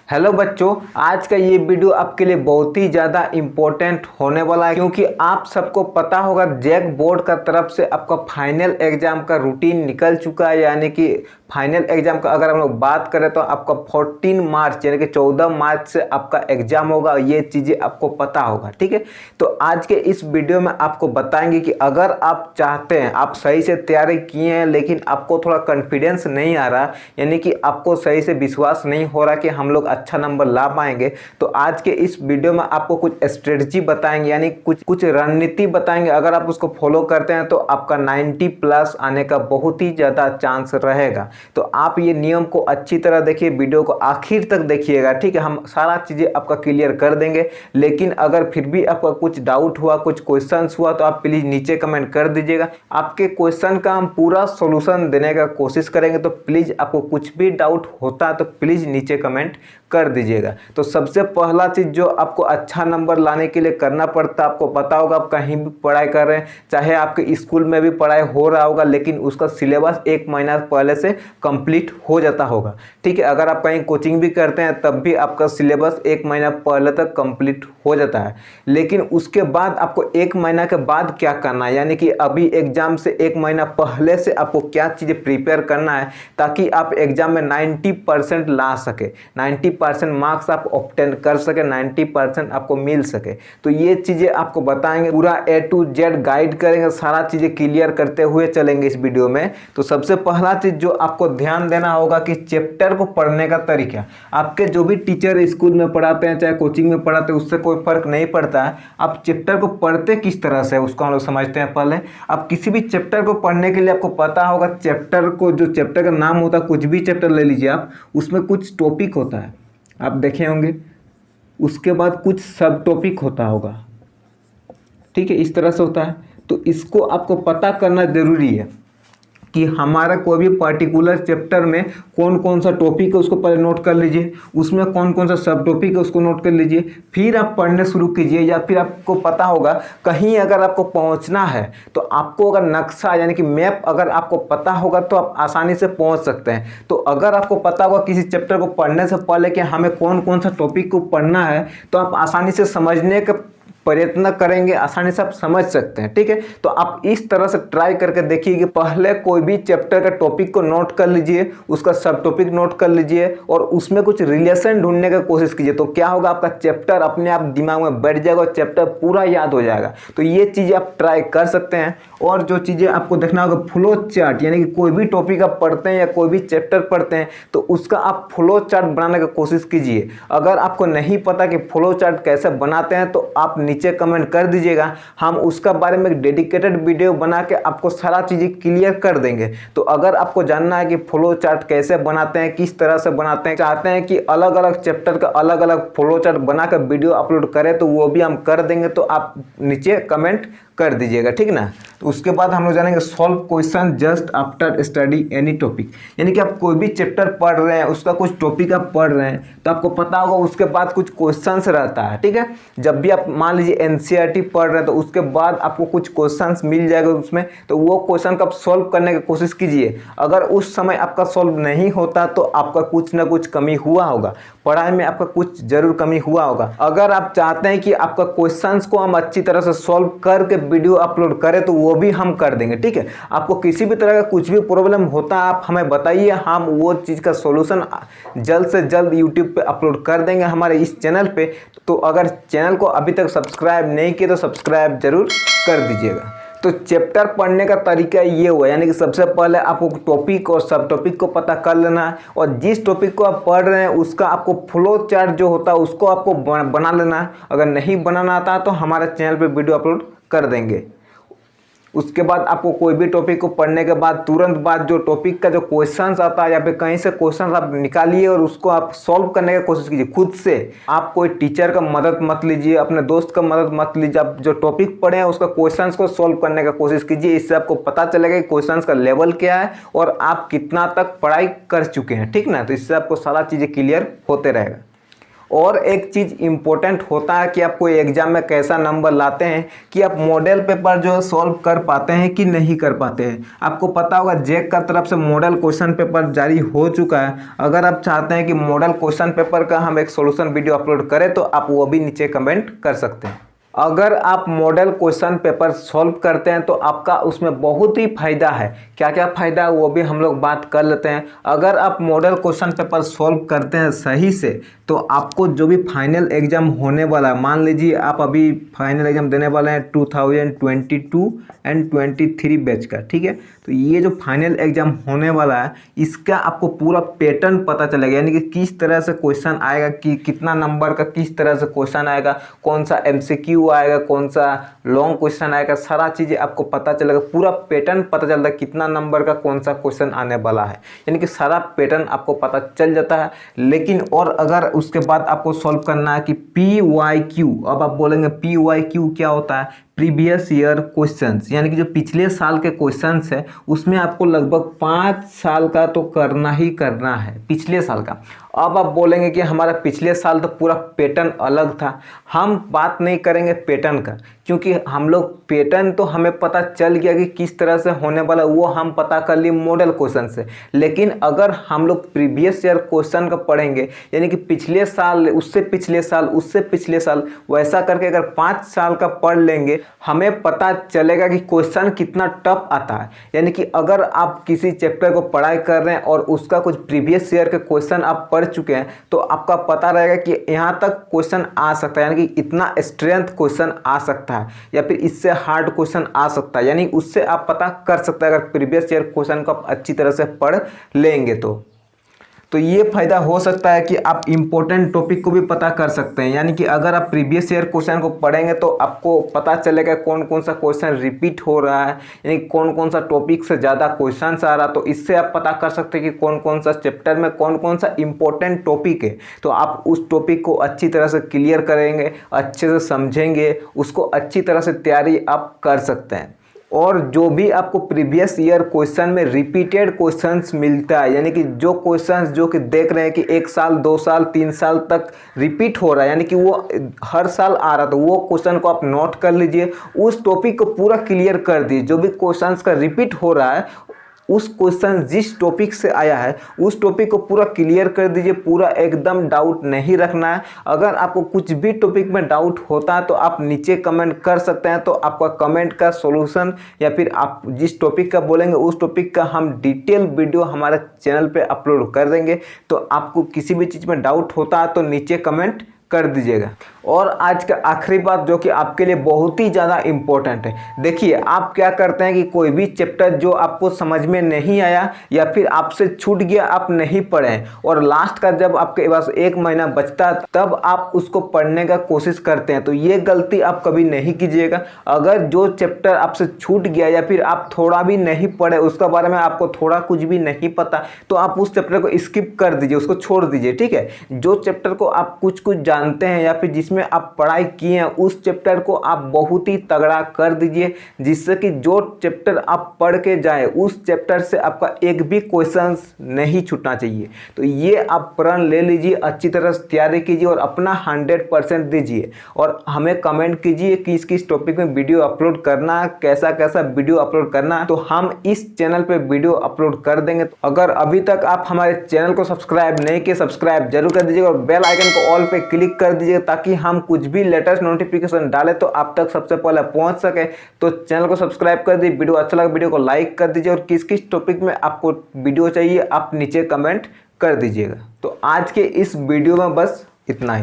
Hello बच्चों, आज का ये वीडियो आपके लिए बहुत ही ज़्यादा इम्पोर्टेंट होने वाला है क्योंकि आप सबको पता होगा जैक बोर्ड का तरफ से आपका फाइनल एग्जाम का रूटीन निकल चुका है। यानी कि फाइनल एग्जाम का अगर हम लोग बात करें तो आपका 14 मार्च यानी कि 14 मार्च से आपका एग्जाम होगा। ये चीज़ें आपको पता होगा, ठीक है। तो आज के इस वीडियो में आपको बताएंगे कि अगर आप चाहते हैं, आप सही से तैयारी किए हैं लेकिन आपको थोड़ा कॉन्फिडेंस नहीं आ रहा, यानी कि आपको सही से विश्वास नहीं हो रहा कि हम लोग अच्छा नंबर ला पाएंगे, तो आज के इस वीडियो में आपको कुछ स्ट्रेटजी बताएंगे, यानी कुछ रणनीति बताएंगे। अगर आप उसको फॉलो करते हैं तो आपका 90 प्लस आने का बहुत ही ज़्यादा चांस रहेगा। तो आप ये नियम को अच्छी तरह देखिए, वीडियो को आखिर तक देखिएगा, ठीक है। हम सारा चीज़ें आपका क्लियर कर देंगे। लेकिन अगर फिर भी आपका कुछ डाउट हुआ, कुछ क्वेश्चंस हुआ, तो आप प्लीज़ नीचे कमेंट कर दीजिएगा। आपके क्वेश्चन का हम पूरा सॉल्यूशन देने का कोशिश करेंगे। तो प्लीज़ आपको कुछ भी डाउट होता है तो प्लीज़ नीचे कमेंट कर दीजिएगा। तो सबसे पहला चीज़ जो आपको अच्छा नंबर लाने के लिए करना पड़ता है, आपको पता होगा, आप कहीं भी पढ़ाई कर रहे हैं, चाहे आपके स्कूल में भी पढ़ाई हो रहा होगा, लेकिन उसका सिलेबस 1 महीना पहले से कंप्लीट हो जाता होगा, ठीक है। अगर आप कहीं कोचिंग भी करते हैं तब भी आपका सिलेबस 1 महीना पहले तक कंप्लीट हो जाता है। लेकिन उसके बाद आपको 1 महीना के बाद क्या करना है, यानी कि अभी एग्जाम से 1 महीना पहले से आपको क्या चीज़ें प्रिपेयर करना है ताकि आप एग्जाम में 90% ला सके, 90% मार्क्स आप ऑब्टेन कर सके, 90% आपको मिल सके। तो ये चीज़ें आपको बताएंगे, पूरा A to Z गाइड करेंगे, सारा चीज़ें क्लियर करते हुए चलेंगे इस वीडियो में। तो सबसे पहला चीज़ जो आपको ध्यान देना होगा कि चैप्टर को पढ़ने का तरीका। आपके जो भी टीचर स्कूल में पढ़ाते हैं, चाहे कोचिंग में पढ़ाते हैं, उससे कोई फर्क नहीं पड़ता है। आप चैप्टर को पढ़ते किस तरह से उसको हम लोग समझते हैं। पहले आप किसी भी चैप्टर को पढ़ने के लिए आपको पता होगा, चैप्टर को, जो चैप्टर का नाम होता है, कुछ भी चैप्टर ले लीजिए आप, उसमें कुछ टॉपिक होता है, आप देखे होंगे। उसके बाद कुछ सब टॉपिक होता होगा, ठीक है, इस तरह से होता है। तो इसको आपको पता करना ज़रूरी है कि हमारा कोई भी पर्टिकुलर चैप्टर में कौन कौन सा टॉपिक है उसको पहले नोट कर लीजिए, उसमें कौन कौन सा सब टॉपिक है उसको नोट कर लीजिए, फिर आप पढ़ने शुरू कीजिए। या फिर आपको पता होगा कहीं अगर आपको पहुंचना है तो आपको अगर नक्शा यानी कि मैप अगर आपको पता होगा तो आप आसानी से पहुंच सकते हैं। तो अगर आपको पता होगा किसी चैप्टर को पढ़ने से पहले कि हमें कौन कौन सा टॉपिक को पढ़ना है, तो आप आसानी से समझने का प्रयत्न करेंगे, आसानी से आप समझ सकते हैं, ठीक है। तो आप इस तरह से ट्राई करके देखिए कि पहले कोई भी चैप्टर का टॉपिक को नोट कर लीजिए, उसका सब टॉपिक नोट कर लीजिए और उसमें कुछ रिलेशन ढूंढने का कोशिश कीजिए। तो क्या होगा, आपका चैप्टर अपने आप दिमाग में बैठ जाएगा और चैप्टर पूरा याद हो जाएगा। तो ये चीज़ें आप ट्राई कर सकते हैं। और जो चीज़ें आपको देखना होगा, फ्लो चार्ट, यानी कि कोई भी टॉपिक आप पढ़ते हैं या कोई भी चैप्टर पढ़ते हैं तो उसका आप फ्लो चार्ट बनाने की कोशिश कीजिए। अगर आपको नहीं पता कि फ्लो चार्ट कैसे बनाते हैं तो आप नीचे कमेंट कर दीजिएगा, हम उसका बारे में एक डेडिकेटेड वीडियो बना के आपको सारा चीज़ें क्लियर कर देंगे। तो अगर आपको जानना है कि फ्लो चार्ट कैसे बनाते हैं, किस तरह से बनाते हैं, चाहते हैं कि अलग अलग चैप्टर का अलग अलग फ्लो चार्ट बना कर वीडियो अपलोड करें, तो वो भी हम कर देंगे। तो आप नीचे कमेंट कर दीजिएगा, ठीक ना। तो उसके बाद हम लोग जानेंगे solve question just after study any topic, यानी कि आप कोई भी चैप्टर पढ़ रहे हैं, उसका कुछ टॉपिक आप पढ़ रहे हैं तो आपको पता होगा उसके बाद कुछ क्वेश्चंस रहता है, ठीक है। जब भी आप मान लीजिए NCERT पढ़ रहे हैं तो उसके बाद आपको कुछ क्वेश्चंस मिल जाएगा उसमें, तो वो क्वेश्चन का आप सॉल्व करने की कोशिश कीजिए। अगर उस समय आपका सॉल्व नहीं होता तो आपका कुछ ना कुछ कमी हुआ होगा, पढ़ाई में आपका कुछ जरूर कमी हुआ होगा। अगर आप चाहते हैं कि आपका क्वेश्चंस को हम अच्छी तरह से सॉल्व करके वीडियो अपलोड करें तो वो भी हम कर देंगे, ठीक है। आपको किसी भी तरह का कुछ भी प्रॉब्लम होता है आप हमें बताइए, हम वो चीज़ का सॉल्यूशन जल्द से जल्द यूट्यूब पे अपलोड कर देंगे हमारे इस चैनल पे। तो अगर चैनल को अभी तक सब्सक्राइब नहीं किए तो सब्सक्राइब जरूर कर दीजिएगा। तो चैप्टर पढ़ने का तरीका ये हुआ, यानी कि सबसे पहले आपको टॉपिक और सब टॉपिक को पता कर लेना है और जिस टॉपिक को आप पढ़ रहे हैं उसका आपको फ्लो चार्ट जो होता है उसको आपको बना लेना है। अगर नहीं बनाना आता तो हमारे चैनल पे वीडियो अपलोड कर देंगे। उसके बाद आपको कोई भी टॉपिक को पढ़ने के बाद तुरंत बाद जो टॉपिक का जो क्वेश्चंस आता है या फिर कहीं से क्वेश्चंस आप निकालिए और उसको आप सॉल्व करने की कोशिश कीजिए खुद से। आप कोई टीचर का मदद मत लीजिए, अपने दोस्त का मदद मत लीजिए। आप जो टॉपिक पढ़े हैं उसका क्वेश्चंस को सॉल्व करने का कोशिश कीजिए। इससे आपको पता चलेगा कि क्वेश्चंस का लेवल क्या है और आप कितना तक पढ़ाई कर चुके हैं, ठीक ना। तो इससे आपको सारा चीज़ें क्लियर होते रहेगा। और एक चीज़ इम्पोर्टेंट होता है कि आप कोई एग्जाम में कैसा नंबर लाते हैं कि आप मॉडल पेपर जो सॉल्व कर पाते हैं कि नहीं कर पाते हैं। आपको पता होगा जैक का तरफ से मॉडल क्वेश्चन पेपर जारी हो चुका है। अगर आप चाहते हैं कि मॉडल क्वेश्चन पेपर का हम एक सॉल्यूशन वीडियो अपलोड करें तो आप वो भी नीचे कमेंट कर सकते हैं। अगर आप मॉडल क्वेश्चन पेपर सॉल्व करते हैं तो आपका उसमें बहुत ही फायदा है। क्या क्या फायदा है वो भी हम लोग बात कर लेते हैं। अगर आप मॉडल क्वेश्चन पेपर सॉल्व करते हैं सही से तो आपको जो भी फाइनल एग्जाम होने वाला है, मान लीजिए आप अभी फाइनल एग्जाम देने वाले हैं 2022 एंड 23 बैच का, ठीक है। तो ये जो फाइनल एग्जाम होने वाला है इसका आपको पूरा पैटर्न पता चलेगा, यानी कि किस तरह से क्वेश्चन आएगा, कि कितना नंबर का किस तरह से क्वेश्चन आएगा, कौन सा MCQ आएगा, कौन सा लॉन्ग क्वेश्चन आएगा, सारा चीज़ें आपको पता चलेगा। पूरा पैटर्न पता चलता है कितना नंबर का कौन सा क्वेश्चन आने वाला है, यानी कि सारा पैटर्न आपको पता चल जाता है। लेकिन और अगर उसके बाद आपको सॉल्व करना है कि PYQ, अब आप बोलेंगे PYQ क्या होता है, प्रीवियस ईयर क्वेश्चंस, यानी कि जो पिछले साल के क्वेश्चंस है उसमें आपको लगभग 5 साल का तो करना ही करना है, पिछले साल का। अब आप बोलेंगे कि हमारा पिछले साल तो पूरा पैटर्न अलग था। हम बात नहीं करेंगे पैटर्न का, क्योंकि हम लोग पैटर्न तो हमें पता चल गया कि किस तरह से होने वाला, वो हम पता कर लिए मॉडल क्वेश्चन से। लेकिन अगर हम लोग प्रीवियस ईयर क्वेश्चन का पढ़ेंगे, यानी कि पिछले साल, उससे पिछले साल, उससे पिछले साल, वैसा करके अगर 5 साल का पढ़ लेंगे हमें पता चलेगा कि क्वेश्चन कितना टफ आता है। यानी कि अगर आप किसी चैप्टर को पढ़ाई कर रहे हैं और उसका कुछ प्रीवियस ईयर के क्वेश्चन आप पढ़ चुके हैं तो आपका पता रहेगा कि यहाँ तक क्वेश्चन आ सकता है, यानी कि इतना स्ट्रेंथ क्वेश्चन आ सकता है या फिर इससे हार्ड क्वेश्चन आ सकता है, यानी उससे आप पता कर सकते हैं अगर प्रीवियस ईयर क्वेश्चन को आप अच्छी तरह से पढ़ लेंगे तो ये फायदा हो सकता है कि आप इम्पोर्टेंट टॉपिक को भी पता कर सकते हैं। यानी कि अगर आप प्रीवियस ईयर क्वेश्चन को पढ़ेंगे तो आपको पता चलेगा कौन कौन सा क्वेश्चन रिपीट हो रहा है, यानी कौन कौन सा टॉपिक से ज़्यादा क्वेश्चन आ रहा है। तो इससे आप पता कर सकते हैं कि कौन कौन सा चैप्टर में कौन कौन सा इम्पोर्टेंट टॉपिक है। तो आप उस टॉपिक को अच्छी तरह से क्लियर करेंगे, अच्छे से समझेंगे, उसको अच्छी तरह से तैयारी आप कर सकते हैं। और जो भी आपको प्रीवियस ईयर क्वेश्चन में रिपीटेड क्वेश्चंस मिलता है, यानी कि जो क्वेश्चंस जो कि देख रहे हैं कि 1 साल 2 साल 3 साल तक रिपीट हो रहा है, यानी कि वो हर साल आ रहा था, वो क्वेश्चन को आप नोट कर लीजिए, उस टॉपिक को पूरा क्लियर कर दीजिए। जो भी क्वेश्चंस का रिपीट हो रहा है उस क्वेश्चन जिस टॉपिक से आया है उस टॉपिक को पूरा क्लियर कर दीजिए, पूरा एकदम डाउट नहीं रखना है। अगर आपको कुछ भी टॉपिक में डाउट होता है तो आप नीचे कमेंट कर सकते हैं, तो आपका कमेंट का सॉल्यूशन या फिर आप जिस टॉपिक का बोलेंगे उस टॉपिक का हम डिटेल वीडियो हमारे चैनल पे अपलोड कर देंगे। तो आपको किसी भी चीज़ में डाउट होता है तो नीचे कमेंट कर दीजिएगा। और आज का आखिरी बात जो कि आपके लिए बहुत ही ज़्यादा इम्पोर्टेंट है, देखिए आप क्या करते हैं कि कोई भी चैप्टर जो आपको समझ में नहीं आया या फिर आपसे छूट गया, आप नहीं पढ़े और लास्ट का जब आपके पास 1 महीना बचता है तब आप उसको पढ़ने का कोशिश करते हैं, तो ये गलती आप कभी नहीं कीजिएगा। अगर जो चैप्टर आपसे छूट गया या फिर आप थोड़ा भी नहीं पढ़े, उसके बारे में आपको थोड़ा कुछ भी नहीं पता, तो आप उस चैप्टर को स्किप कर दीजिए, उसको छोड़ दीजिए, ठीक है। जो चैप्टर को आप कुछ जानते हैं या फिर जिसमें आप पढ़ाई किए हैं उस चैप्टर को आप बहुत ही तगड़ा कर दीजिए, जिससे कि जो चैप्टर आप पढ़ के जाए उस चैप्टर से आपका एक भी क्वेश्चन नहीं छूटना चाहिए। तो ये आप प्रण ले लीजिए, अच्छी तरह से तैयारी कीजिए और अपना 100% दीजिए और हमें कमेंट कीजिए किस किस टॉपिक में वीडियो अपलोड करना है, कैसा कैसा वीडियो अपलोड करना है, तो हम इस चैनल पे वीडियो अपलोड कर देंगे। तो अगर अभी तक आप हमारे चैनल को सब्सक्राइब नहीं किए, सब्सक्राइब जरूर कर दीजिएगा और बेल आइकन को ऑल पे क्लिक कर दीजिए ताकि हम कुछ भी लेटेस्ट नोटिफिकेशन डालें तो आप तक सबसे पहले पहुंच सके। तो चैनल को सब्सक्राइब कर दीजिए, वीडियो अच्छा लगा वीडियो को लाइक कर दीजिए और किस किस टॉपिक में आपको वीडियो चाहिए आप नीचे कमेंट कर दीजिएगा। तो आज के इस वीडियो में बस इतना ही।